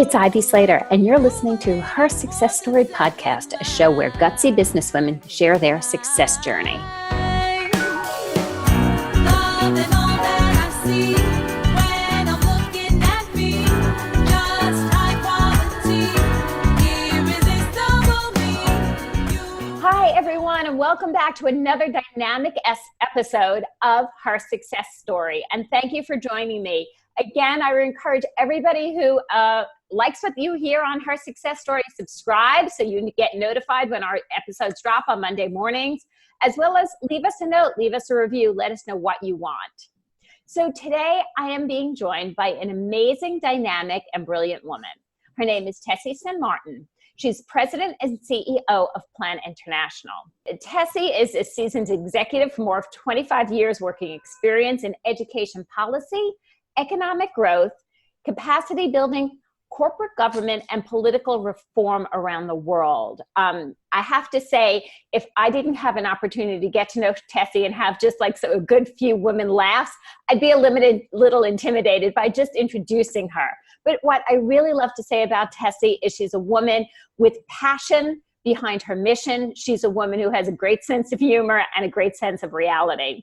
it's Ivy Slater, and you're listening to Her Success Story Podcast, a show where gutsy businesswomen share their success journey. Hi, everyone, and welcome back to another dynamic episode of Her Success Story. And thank you for joining me. Again, I would encourage everybody who likes what you hear on Her Success Story, subscribe so you get notified when our episodes drop on Monday mornings, as well as leave us a note, leave us a review, let us know what you want. So today I am being joined by an amazing, dynamic, and brilliant woman. Her name is Tessie San Martin. She's president and CEO of Plan International. Tessie is a seasoned executive with more of 25 years working experience in education policy, economic growth, capacity building, corporate government, and political reform around the world. I have to say, if I didn't have an opportunity to get to know Tessie and have just like a good few women laughs, I'd be a little intimidated by just introducing her. But what I really love to say about Tessie is she's a woman with passion behind her mission. She's a woman who has a great sense of humor and a great sense of reality.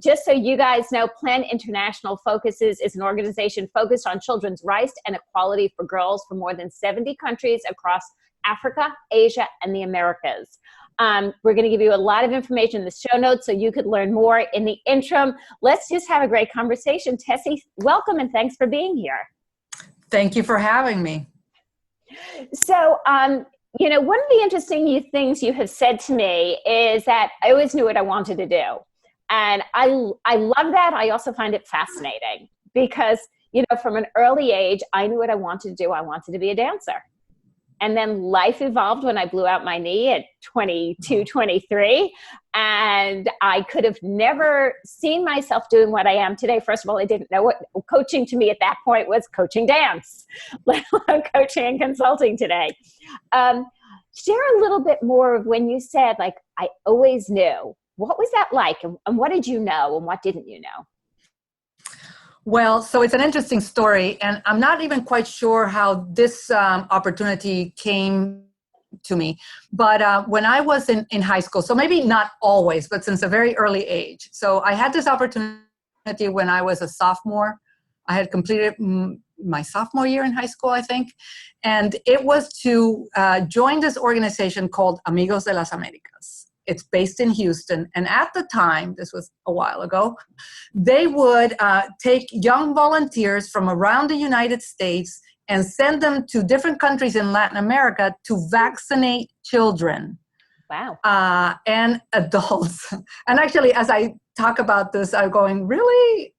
Just so you guys know, Plan International is an organization focused on children's rights and equality for girls from more than 70 countries across Africa, Asia, and the Americas. We're going to give you a lot of information in the show notes so you could learn more. In the interim, let's just have a great conversation. Tessie, welcome and thanks for being here. Thank you for having me. So, one of the interesting things you have said to me is that I always knew what I wanted to do. And I love that. I also find it fascinating because, from an early age, I knew what I wanted to do. I wanted to be a dancer. And then life evolved when I blew out my knee at 22, 23. And I could have never seen myself doing what I am today. First of all, I didn't know what coaching to me at that point was coaching dance, let alone coaching and consulting today. Share a little bit more of when you said, I always knew. What was that like? And what did you know? And what didn't you know? Well, so it's an interesting story, and I'm not even quite sure how this opportunity came to me. But when I was in high school, so maybe not always, but since a very early age. So I had this opportunity when I was a sophomore. I had completed my sophomore year in high school, I think. And it was to join this organization called Amigos de las Americas. It's based in Houston. And at the time, this was a while ago, they would take young volunteers from around the United States and send them to different countries in Latin America to vaccinate children. Wow. And adults. And actually, as I talk about this, I'm going, really?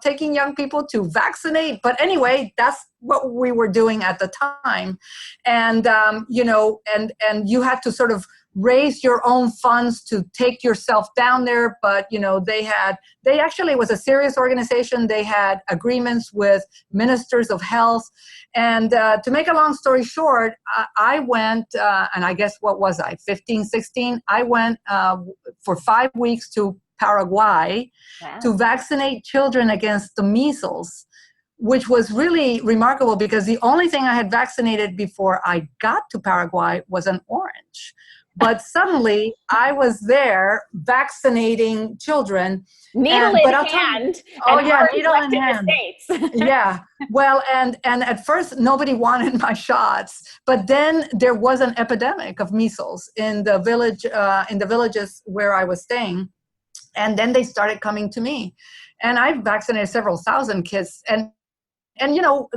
Taking young people to vaccinate. But anyway, that's what we were doing at the time. And, and you had to sort of raise your own funds to take yourself down there. But, they actually was a serious organization. They had agreements with ministers of health. And to make a long story short, I went, and I guess, what was I, 15, 16? I went for 5 weeks to Paraguay to vaccinate children against the measles, which was really remarkable because the only thing I had vaccinated before I got to Paraguay was an orange. But suddenly I was there vaccinating children. Needle in hand. Needle in hand. Yeah. Well, and at first nobody wanted my shots, but then there was an epidemic of measles in the villages where I was staying. And then they started coming to me. And I vaccinated several thousand kids and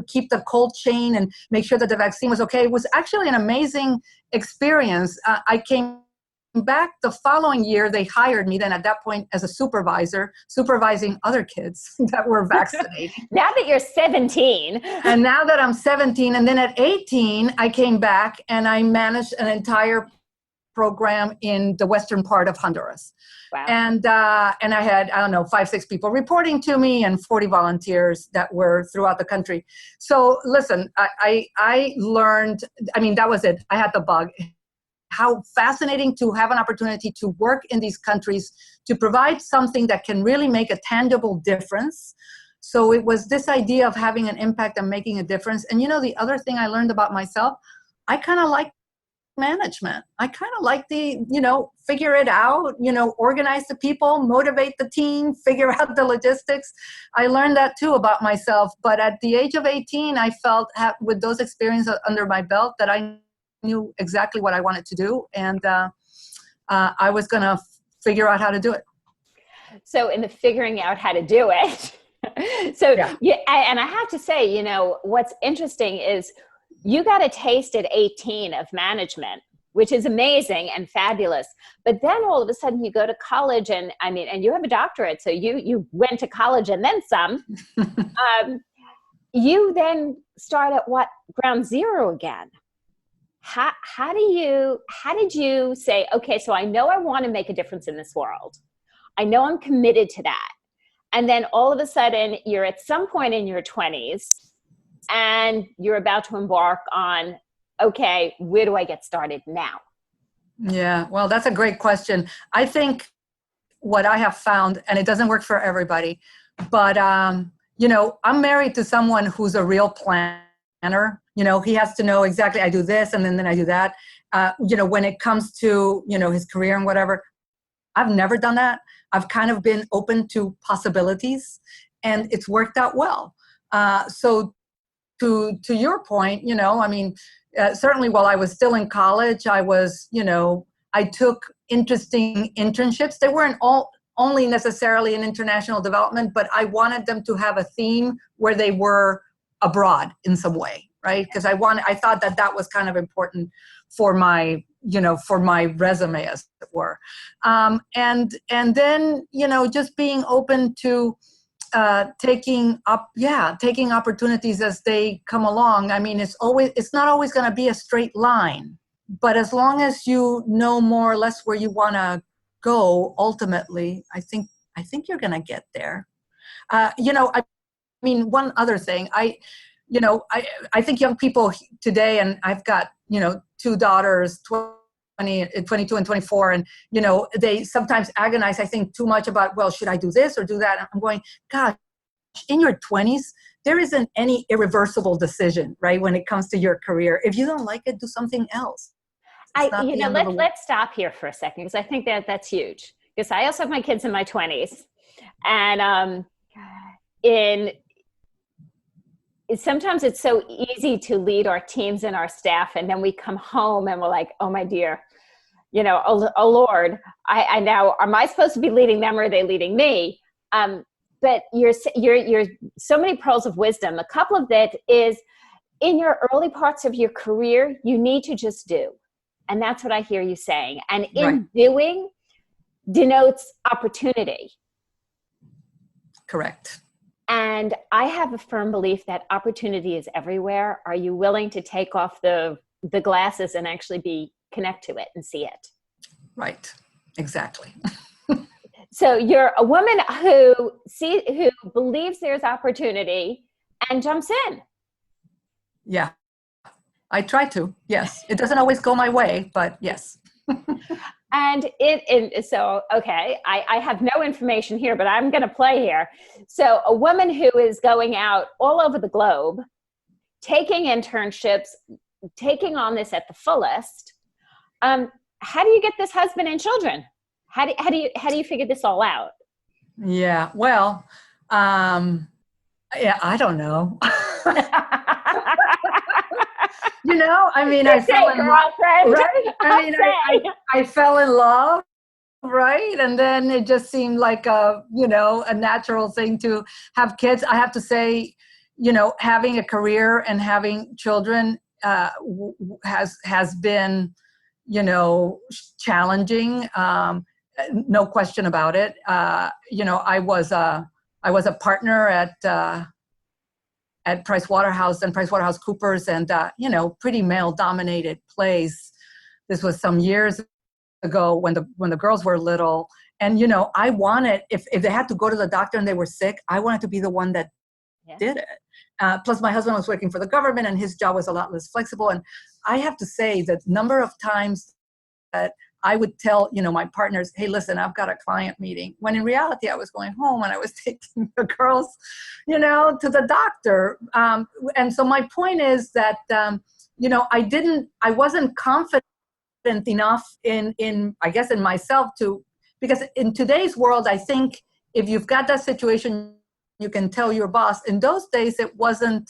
keep the cold chain and make sure that the vaccine was okay. It was actually an amazing experience. I came back the following year. They hired me then at that point as a supervisor, supervising other kids that were vaccinated. Now that you're 17. And now that I'm 17, and then at 18, I came back and I managed an entire program in the western part of Honduras. Wow. And I had, 5, 6 people reporting to me and 40 volunteers that were throughout the country. So listen, I learned, that was it. I had the bug. How fascinating to have an opportunity to work in these countries to provide something that can really make a tangible difference So it was this idea of having an impact and making a difference. And, the other thing I learned about myself, I kind of like management. I kind of like the, figure it out, organize the people, motivate the team, figure out the logistics. I learned that too about myself. But at the age of 18, I felt with those experiences under my belt that I knew exactly what I wanted to do. And I was going to figure out how to do it. So in the figuring out how to do it, and I have to say, what's interesting is you got a taste at 18 of management, which is amazing and fabulous. But then all of a sudden you go to college and you have a doctorate. So you went to college and then some. You then start at ground zero again. How did you say, okay, so I know I want to make a difference in this world. I know I'm committed to that. And then all of a sudden you're at some point in your 20s and you're about to embark on, okay, where do I get started now? Yeah, well, that's a great question. I think what I have found, and it doesn't work for everybody, but, I'm married to someone who's a real planner. He has to know exactly, I do this and then I do that. When it comes to, his career and whatever, I've never done that. I've kind of been open to possibilities and it's worked out well. So to your point, certainly while I was still in college, I was, I took interesting internships. They weren't only necessarily in international development, but I wanted them to have a theme where they were abroad in some way, right? Because I thought that was kind of important for my, for my resume, as it were. And then, just being open to taking opportunities as they come along. It's not always going to be a straight line, but as long as you know more or less where you want to go, ultimately, I think you're going to get there. One other thing, I think young people today, and I've got, two daughters, 22 and 24, and, they sometimes agonize, I think, too much about, well, should I do this or do that? I'm going, gosh, in your 20s, there isn't any irreversible decision, right, when it comes to your career. If you don't like it, do something else. Let's stop here for a second, because I think that's huge. Because I also have my kids in my 20s, and sometimes it's so easy to lead our teams and our staff, and then we come home and we're like, oh my dear, oh Lord, I now, am I supposed to be leading them or are they leading me? But you're so many pearls of wisdom. A couple of that is, in your early parts of your career, you need to just do. And that's what I hear you saying. And in doing denotes opportunity. Correct. And I have a firm belief that opportunity is everywhere. Are you willing to take off the glasses and actually connect to it and see it? Right. Exactly. So you're a woman who believes there's opportunity and jumps in. Yeah. I try to. Yes. It doesn't always go my way, but yes. And I have no information here, but I'm going to play here. So a woman who is going out all over the globe, taking internships, taking on this at the fullest. How do you get this husband and children? How do you figure this all out? Yeah. Well, I don't know. I fell in love, right? I fell in love, right? And then it just seemed like a natural thing to have kids. I have to say, having a career and having children has been, challenging. No question about it. I was a partner at Pricewaterhouse and PricewaterhouseCoopers, and pretty male-dominated place. This was some years ago when the girls were little, and I wanted, if they had to go to the doctor and they were sick, I wanted to be the one that did it. Plus, my husband was working for the government, and his job was a lot less flexible. And I have to say that number of times that I would tell, my partners, hey, listen, I've got a client meeting. When in reality, I was going home and I was taking the girls, to the doctor. And so my point is that, I wasn't confident enough in I guess in myself because in today's world, I think if you've got that situation, you can tell your boss. In those days, it wasn't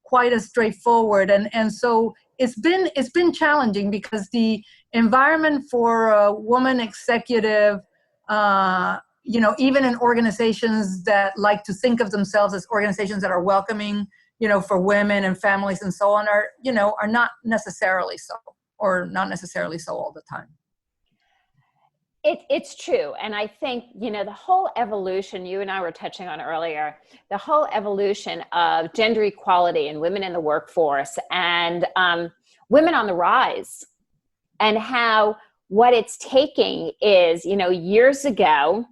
quite as straightforward. And so it's been challenging because the environment for a woman executive, even in organizations that like to think of themselves as organizations that are welcoming, for women and families and so on are not necessarily so, or not necessarily so all the time. It's true. And I think, the whole evolution you and I were touching on earlier, the whole evolution of gender equality and women in the workforce and women on the rise, and how what it's taking is, years ago,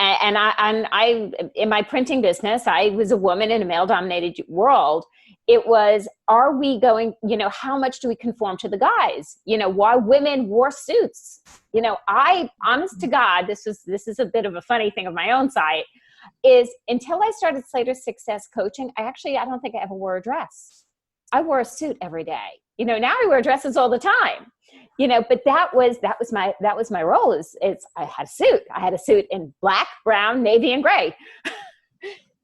and I in my printing business, I was a woman in a male-dominated world. It was, are we going, how much do we conform to the guys? Why women wore suits? I, honest to God, this is a bit of a funny thing of my own side, is until I started Slater Success Coaching, I don't think I ever wore a dress. I wore a suit every day. Now I wear dresses all the time. But that was my role is I had a suit. I had a suit in black, brown, navy, and gray.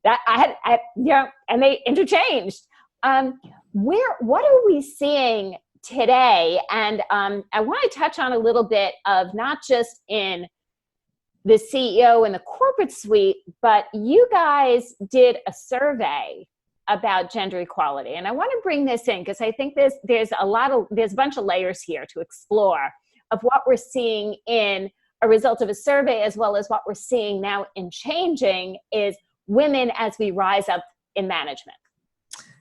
That and they interchanged. What are we seeing today? And I want to touch on a little bit of not just in the CEO and the corporate suite, but you guys did a survey about gender equality. And I want to bring this in because I think there's a bunch of layers here to explore of what we're seeing in a result of a survey, as well as what we're seeing now in changing is women as we rise up in management.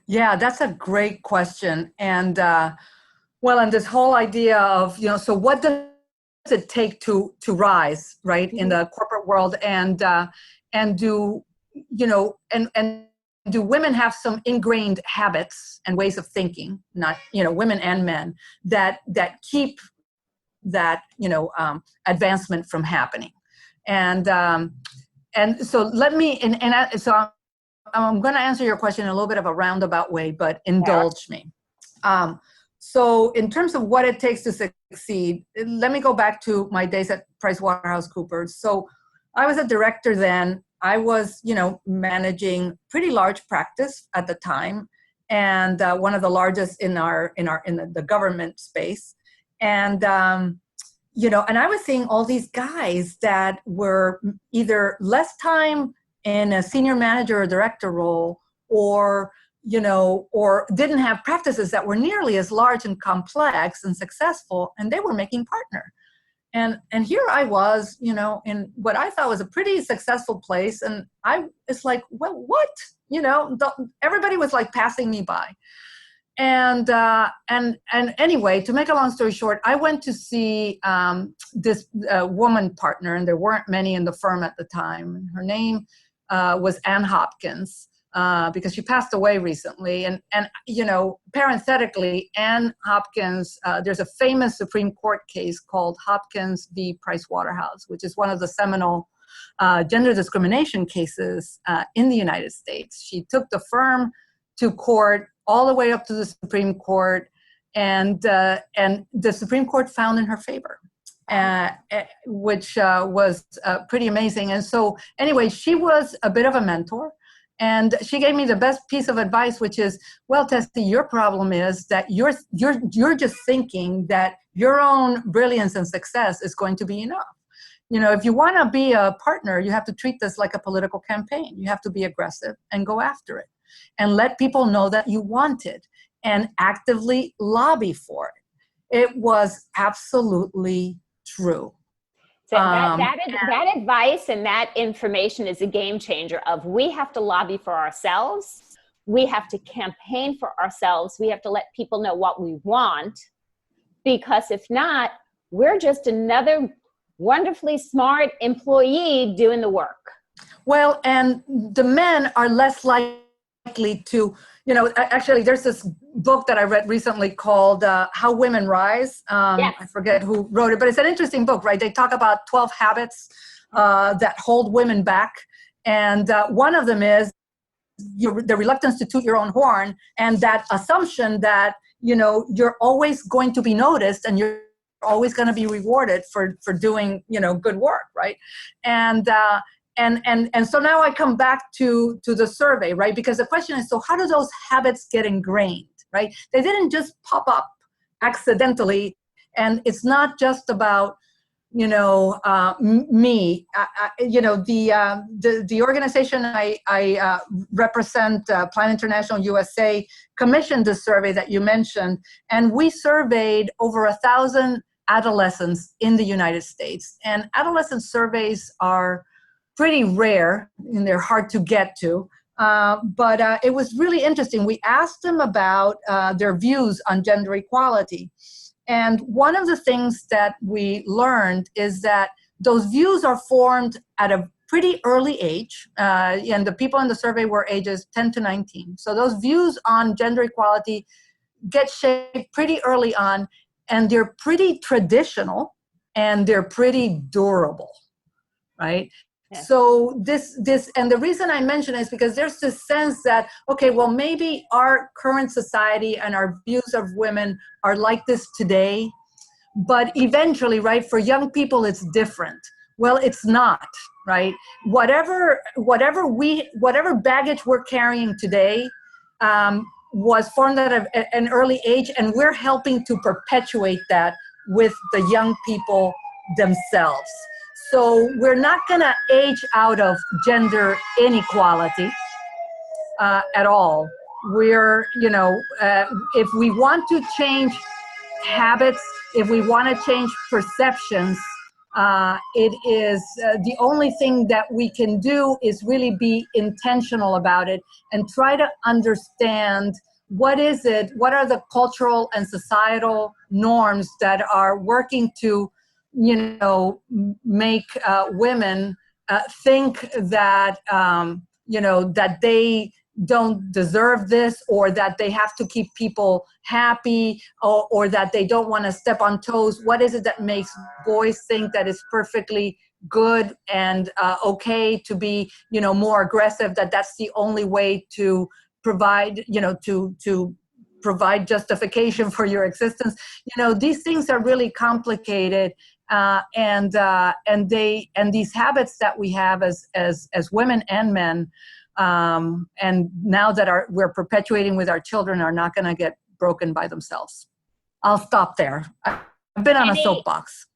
Yeah, that's a great question. And and this whole idea of, so what does it take to rise, right, in the corporate world, and do do women have some ingrained habits and ways of thinking, not, women and men, that keep that, advancement from happening? And so let me, so I'm going to answer your question in a little bit of a roundabout way, but indulge me. So in terms of what it takes to succeed, let me go back to my days at PricewaterhouseCoopers. So I was a director then. I was, managing pretty large practice at the time, and one of the largest in the government space. And and I was seeing all these guys that were either less time in a senior manager or director role, or didn't have practices that were nearly as large and complex and successful, and they were making partner. And here I was, in what I thought was a pretty successful place. And it's like, well, what? Everybody was like passing me by. And anyway, to make a long story short, I went to see this woman partner, and there weren't many in the firm at the time. Her name was Ann Hopkins. Because she passed away recently. And parenthetically, Ann Hopkins, there's a famous Supreme Court case called Hopkins v. Pricewaterhouse, which is one of the seminal gender discrimination cases in the United States. She took the firm to court all the way up to the Supreme Court, and the Supreme Court found in her favor. Which was pretty amazing. And so anyway, she was a bit of a mentor. And she gave me the best piece of advice, which is, well, Tessie, your problem is that you're just thinking that your own brilliance and success is going to be enough. If you want to be a partner, you have to treat this like a political campaign. You have to be aggressive and go after it and let people know that you want it and actively lobby for it. It was absolutely true. So that advice and that information is a game changer of, we have to lobby for ourselves. We have to campaign for ourselves. We have to let people know what we want, because if not, we're just another wonderfully smart employee doing the work. Well, and the men are less likely to, Actually, there's this book that I read recently called How Women Rise. Yes. I forget who wrote it, but it's an interesting book, right? They talk about 12 habits that hold women back. And one of them is the reluctance to toot your own horn, and that assumption that, you're always going to be noticed and you're always going to be rewarded for doing, good work, right? And so now I come back to the survey, right? Because the question is, so how do those habits get ingrained, right? They didn't just pop up accidentally, and it's not just about, me. The organization I represent, Plan International USA, commissioned the survey that you mentioned, and we surveyed over 1,000 adolescents in the United States. And adolescent surveys are pretty rare, and they're hard to get to. But it was really interesting. We asked them about their views on gender equality. And one of the things that we learned is that those views are formed at a pretty early age. And the people in the survey were ages 10 to 19. So those views on gender equality get shaped pretty early on, and they're pretty traditional, and they're pretty durable, right? So this, and the reason I mention it is because there's this sense that, okay, well, maybe our current society and our views of women are like this today, but eventually, right, for young people, it's different. Well, it's not, right? Whatever baggage we're carrying today was formed at an early age, and we're helping to perpetuate that with the young people themselves. So we're not going to age out of gender inequality at all. We're, if we want to change habits, if we want to change perceptions, it is the only thing that we can do is really be intentional about it and try to understand what are the cultural and societal norms that are working to make women think that, that they don't deserve this, or that they have to keep people happy, or that they don't want to step on toes. What is it that makes boys think that it's perfectly good and okay to be, more aggressive, that that's the only way to provide, to provide justification for your existence? These things are really complicated. And these habits that we have as women and men, and now that we're perpetuating with our children, are not going to get broken by themselves. I'll stop there. I've been on a soapbox.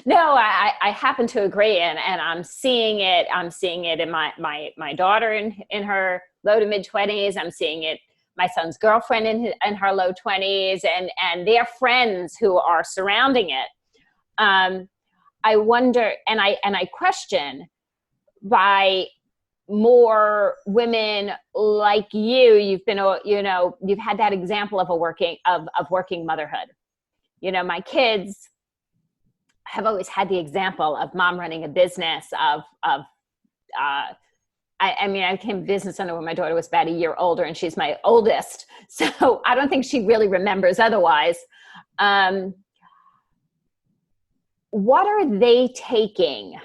No, I happen to agree, and I'm seeing it. I'm seeing it in my daughter in her low to mid 20s. I'm seeing it. My son's girlfriend in her low 20s, and their friends who are surrounding it. I wonder, and I question, by more women like you've been, you've had that example of working motherhood. My kids have always had the example of mom running a business I became a business owner when my daughter was about a year older, and she's my oldest. So I don't think she really remembers otherwise. What are they taking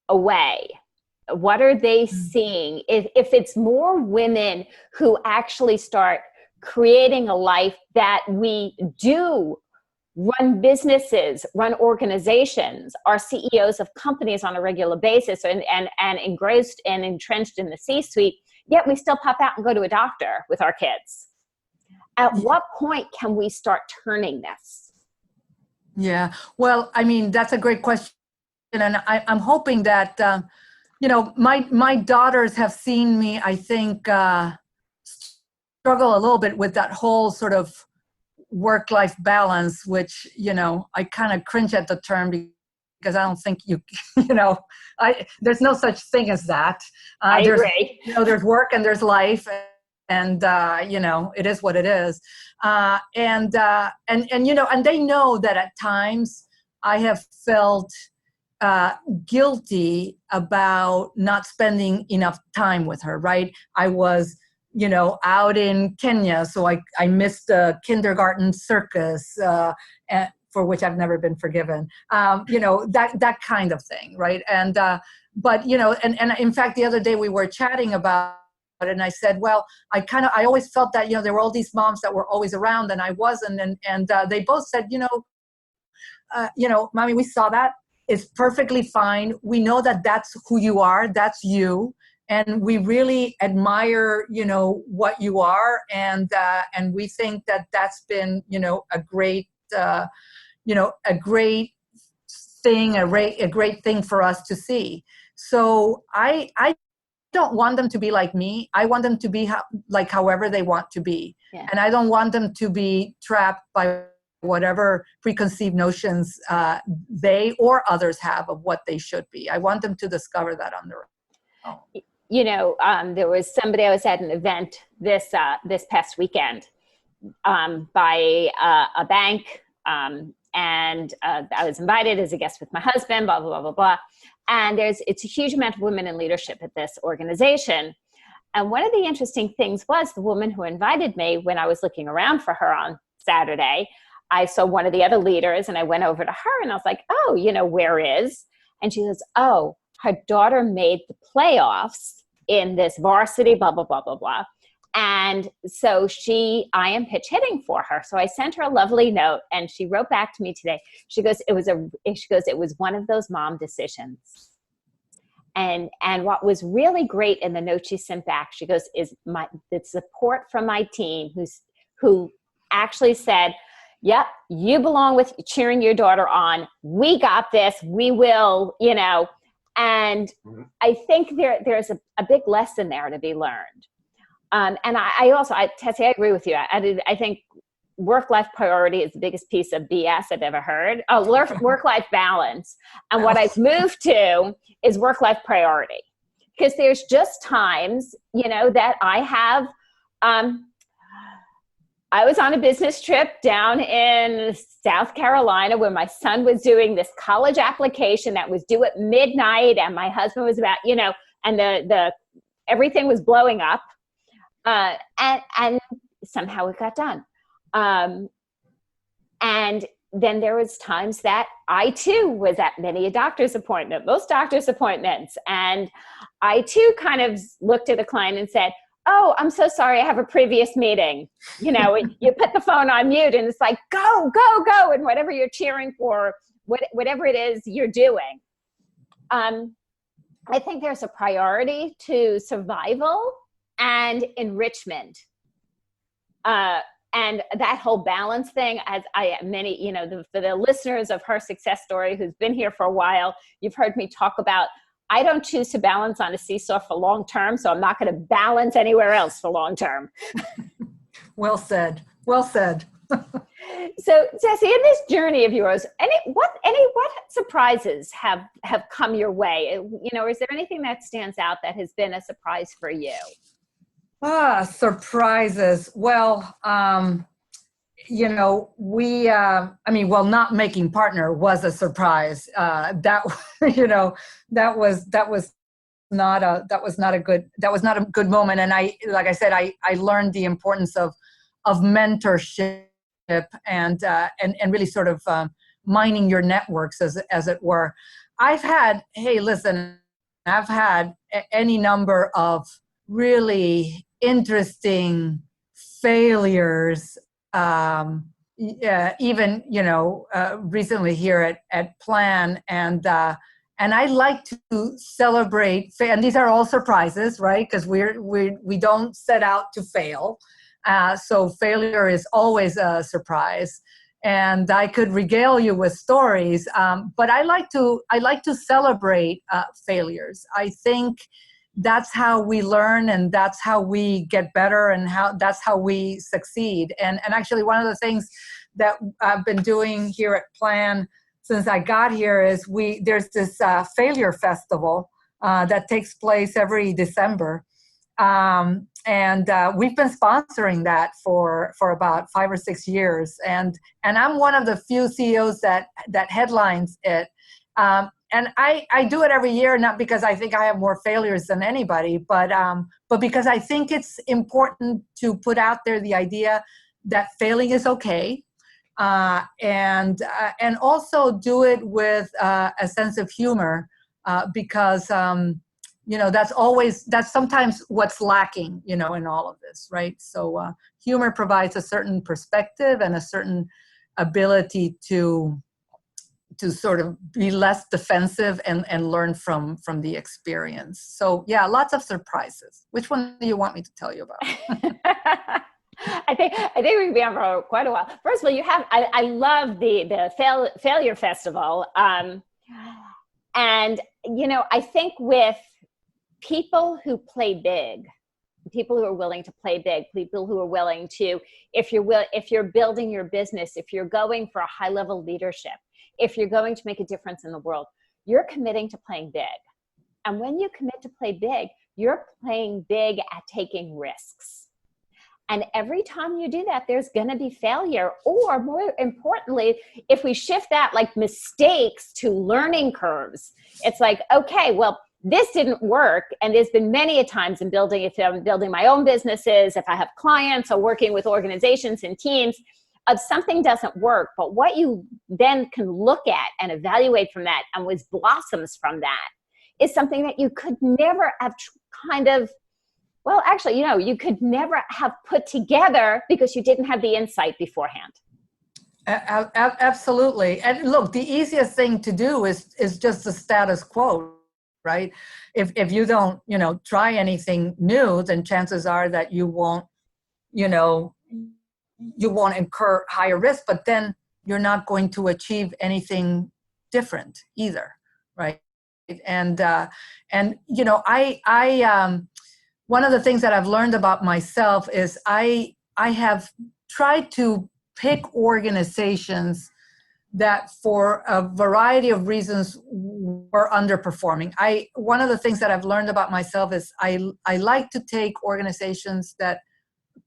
away? What are they seeing? If it's more women who actually start creating a life that we do run businesses, run organizations, are CEOs of companies on a regular basis, and engrossed and entrenched in the C-suite, yet we still pop out and go to a doctor with our kids. At what point can we start turning this? Yeah, well, that's a great question. And I'm hoping that, my daughters have seen me, I think, struggle a little bit with that whole sort of work-life balance, which, I kind of cringe at the term because I don't think there's no such thing as that. I agree. There's work and there's life, and it is what it is. And they know that at times I have felt guilty about not spending enough time with her, right? I was, out in Kenya. So I missed a kindergarten circus, for which I've never been forgiven. That kind of thing, right? And but and in fact, the other day we were chatting about it, and I said, well, I always felt that there were all these moms that were always around, and I wasn't, and they both said, Mommy, we saw that. It's perfectly fine. We know that that's who you are. That's you. And we really admire, what you are. And we think that that's been, a great, a great thing, a great thing for us to see. So I don't want them to be like me. I want them to be like however they want to be. Yeah. And I don't want them to be trapped by whatever preconceived notions they or others have of what they should be. I want them to discover that on their own. There was somebody, I was at an event this past weekend by a bank, and I was invited as a guest with my husband, blah, blah, blah, blah, blah. And it's a huge amount of women in leadership at this organization. And one of the interesting things was the woman who invited me, when I was looking around for her on Saturday, I saw one of the other leaders, and I went over to her and I was like, oh, where is? And she goes, oh, her daughter made the playoffs in this varsity, blah, blah, blah, blah, blah. And so I am pitch hitting for her. So I sent her a lovely note, and she wrote back to me today. She goes, it was one of those mom decisions. And what was really great in the note she sent back, she goes, is the support from my team who actually said, yep, you belong with cheering your daughter on. We got this. We will, And I think there's a big lesson there to be learned. And Tessie, I agree with you. I think work-life priority is the biggest piece of BS I've ever heard. Oh, work-life balance. And what I've moved to is work-life priority. Because there's just times, that I have, I was on a business trip down in South Carolina where my son was doing this college application that was due at midnight, and my husband was about, and the everything was blowing up, and somehow it got done. And then there was times that I too was at most doctor's appointments, and I too kind of looked at a client and said, oh, I'm so sorry, I have a previous meeting. You put the phone on mute, and it's like, go, go, go, and whatever you're cheering for, whatever it is you're doing. I think there's a priority to survival and enrichment. And that whole balance thing, as for the listeners of Her Success Story who's been here for a while, you've heard me talk about, I don't choose to balance on a seesaw for long term, so I'm not going to balance anywhere else for long term. Well said. Well said. So, Tessie, in this journey of yours, what surprises have come your way? Is there anything that stands out that has been a surprise for you? Surprises. Well, not making partner was a surprise. That was not a good moment. And like I said, I learned the importance of mentorship and really sort of mining your networks as it were. I've had any number of really interesting failures, even recently here at Plan, and I like to celebrate. And these are all surprises, right? Because we don't set out to fail, so failure is always a surprise. And I could regale you with stories, but I like to celebrate failures. I think that's how we learn, and that's how we get better, and that's how we succeed. And actually, one of the things that I've been doing here at Plan since I got here is there's this failure festival that takes place every December, and we've been sponsoring that for about 5 or 6 years. And I'm one of the few CEOs that headlines it. And I do it every year, not because I think I have more failures than anybody, but but because I think it's important to put out there the idea that failing is okay, and also do it with a sense of humor, because that's sometimes what's lacking, in all of this, right? So humor provides a certain perspective and a certain ability to sort of be less defensive and learn from the experience. So yeah, lots of surprises. Which one do you want me to tell you about? I think we can be on for quite a while. First of all, I love the failure festival, and I think with people who play big, people who are willing to play big, people who are willing to, if you're building your business, if you're going for a high level leadership, if you're going to make a difference in the world, you're committing to playing big. And when you commit to play big, you're playing big at taking risks. And every time you do that, there's going to be failure. Or more importantly, if we shift that like mistakes to learning curves, it's like, okay, well, this didn't work. And there's been many a times if I'm building my own businesses, if I have clients or working with organizations and teams, of something doesn't work. But what you then can look at and evaluate from that, and what blossoms from that, is something that you could never have you could never have put together because you didn't have the insight beforehand. Absolutely. And look, the easiest thing to do is just the status quo, right? If you don't, try anything new, then chances are that you won't incur higher risk, but then you're not going to achieve anything different either, right? And one of the things that I've learned about myself is I have tried to pick organizations that for a variety of reasons were underperforming. One of the things that I've learned about myself is I like to take organizations that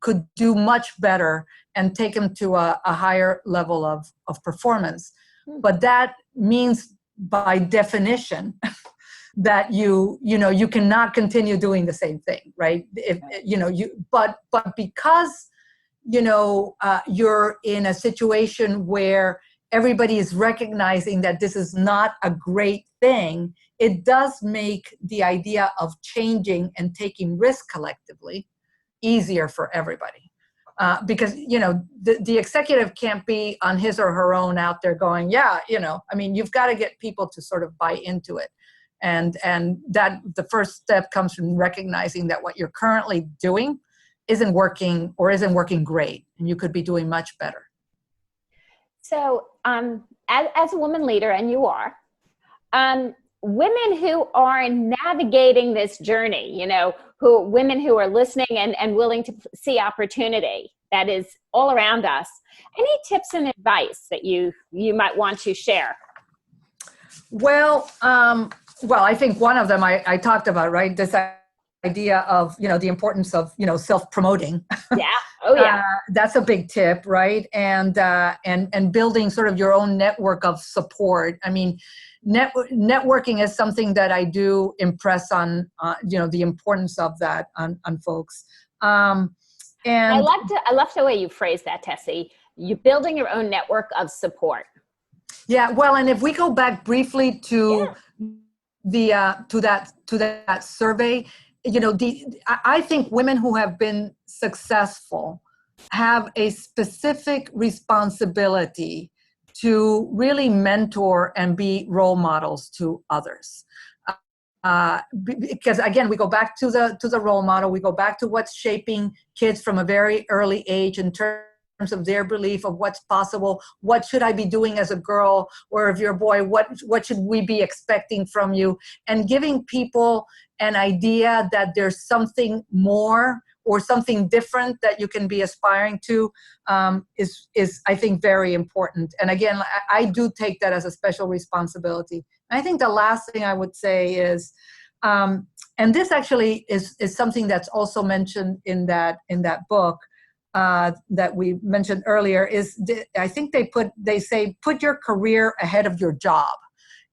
could do much better and take them to a higher level of performance. But that means by definition that you cannot continue doing the same thing, right? But because you're in a situation where everybody is recognizing that this is not a great thing, it does make the idea of changing and taking risk collectively easier for everybody. Because, the executive can't be on his or her own out there going, you've got to get people to sort of buy into it. And that the first step comes from recognizing that what you're currently doing isn't working great, and you could be doing much better. So as a woman leader, and you are, women who are navigating this journey, women who are listening and willing to see opportunity that is all around us, any tips and advice that you might want to share? Well, I think one of them I talked about, right? This idea of, the importance of, self-promoting. Yeah. Oh, yeah. That's a big tip, right? And building sort of your own network of support. I mean, networking is something that I do impress on, the importance of that on folks. And I love the way you phrase that, Tessie. You're building your own network of support. Yeah. Well, and if we go back briefly to that survey, I think women who have been successful have a specific responsibility to really mentor and be role models to others. Because again, we go back to the role model. We go back to what's shaping kids from a very early age in terms of their belief of what's possible. What should I be doing as a girl, or if you're a boy, what should we be expecting from you? And giving people an idea that there's something more or something different that you can be aspiring to is I think very important. And again, I do take that as a special responsibility. I think the last thing I would say is, and this actually is something that's also mentioned in that book that we mentioned earlier, is I think they say put your career ahead of your job.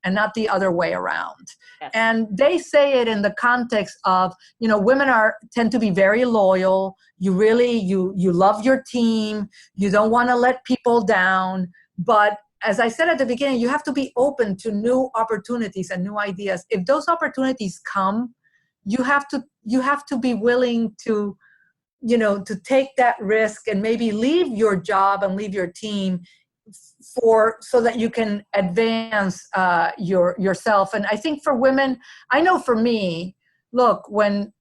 and not the other way around. Yes. And they say it in the context of, women tend to be very loyal. You love your team. You don't want to let people down. But as I said at the beginning, you have to be open to new opportunities and new ideas. If those opportunities come, you have to be willing to take that risk and maybe leave your job and leave your team so that you can advance yourself. And I think for women, I know for me, look, when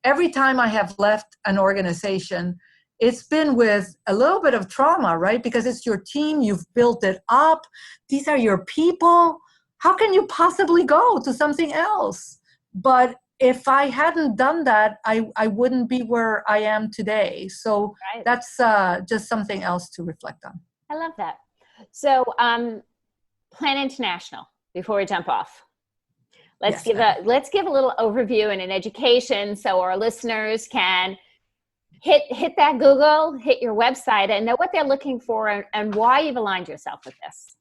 every time I have left an organization, it's been with a little bit of trauma, right? Because it's your team, you've built it up. These are your people. How can you possibly go to something else? But if I hadn't done that, I wouldn't be where I am today. So right. That's just something else to reflect on. I love that. So Plan International, before we jump off, let's give a little overview and an education so our listeners can hit that Google, hit your website, and know what they're looking for and why you've aligned yourself with this.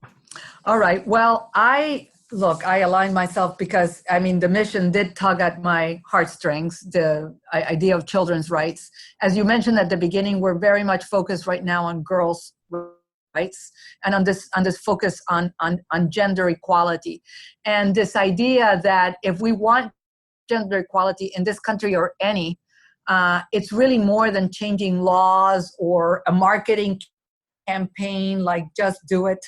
All right. Well, I aligned myself because, the mission did tug at my heartstrings, the idea of children's rights. As you mentioned at the beginning, we're very much focused right now on girls' rights and on this focus on gender equality. And this idea that if we want gender equality in this country or any, it's really more than changing laws or a marketing campaign like Just Do It.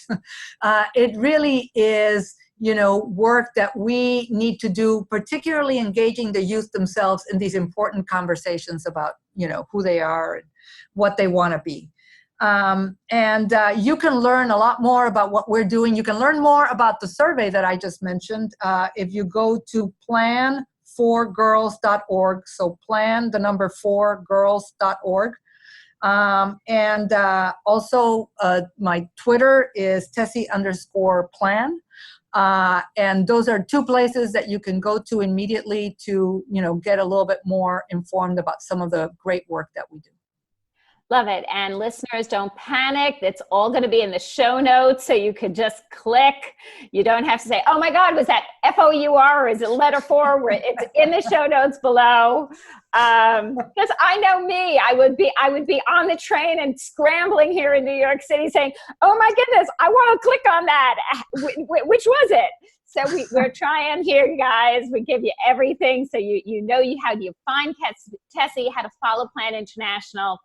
It really is, work that we need to do, particularly engaging the youth themselves in these important conversations about, who they are and what they want to be. And you can learn a lot more about what we're doing. You can learn more about the survey that I just mentioned if you go to plan4girls.org. So plan, the number 4girls.org. And also my Twitter is Tessie_plan. And those are two places that you can go to immediately to, get a little bit more informed about some of the great work that we do. Love it. And listeners, don't panic. It's all going to be in the show notes, so you could just click. You don't have to say, oh my God, was that FOUR or is it letter 4? It's in the show notes below. Because I know me, I would be on the train and scrambling here in New York City saying, oh my goodness, I want to click on that. Which was it? So we're trying here, guys. We give you everything. So you know how you find Tessie, how to follow Plan International.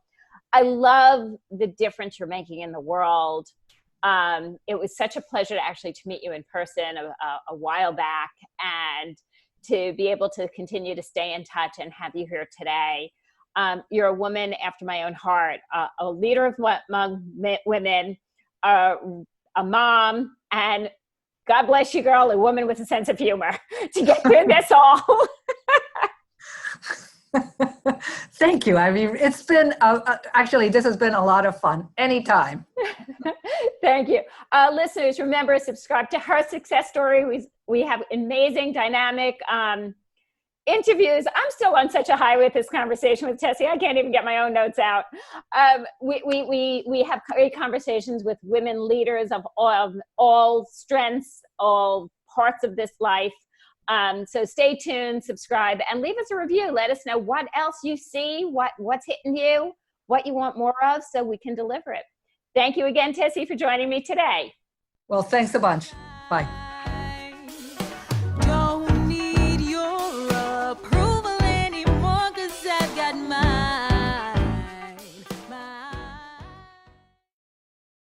I love the difference you're making in the world. It was such a pleasure to meet you in person a while back, and to be able to continue to stay in touch and have you here today. You're a woman after my own heart, a leader of among women, a mom, and God bless you, girl, a woman with a sense of humor to get through this all. Thank you. It's been, actually, this has been a lot of fun. Anytime. Thank you. Listeners, remember, subscribe to Her Success Story. We have amazing, dynamic interviews. I'm still on such a high with this conversation with Tessie. I can't even get my own notes out. We have great conversations with women leaders of all strengths, all parts of this life. So stay tuned, subscribe, and leave us a review. Let us know what else you see, what's hitting you, what you want more of, so we can deliver it. Thank you again, Tessie, for joining me today. Well, thanks a bunch. Bye.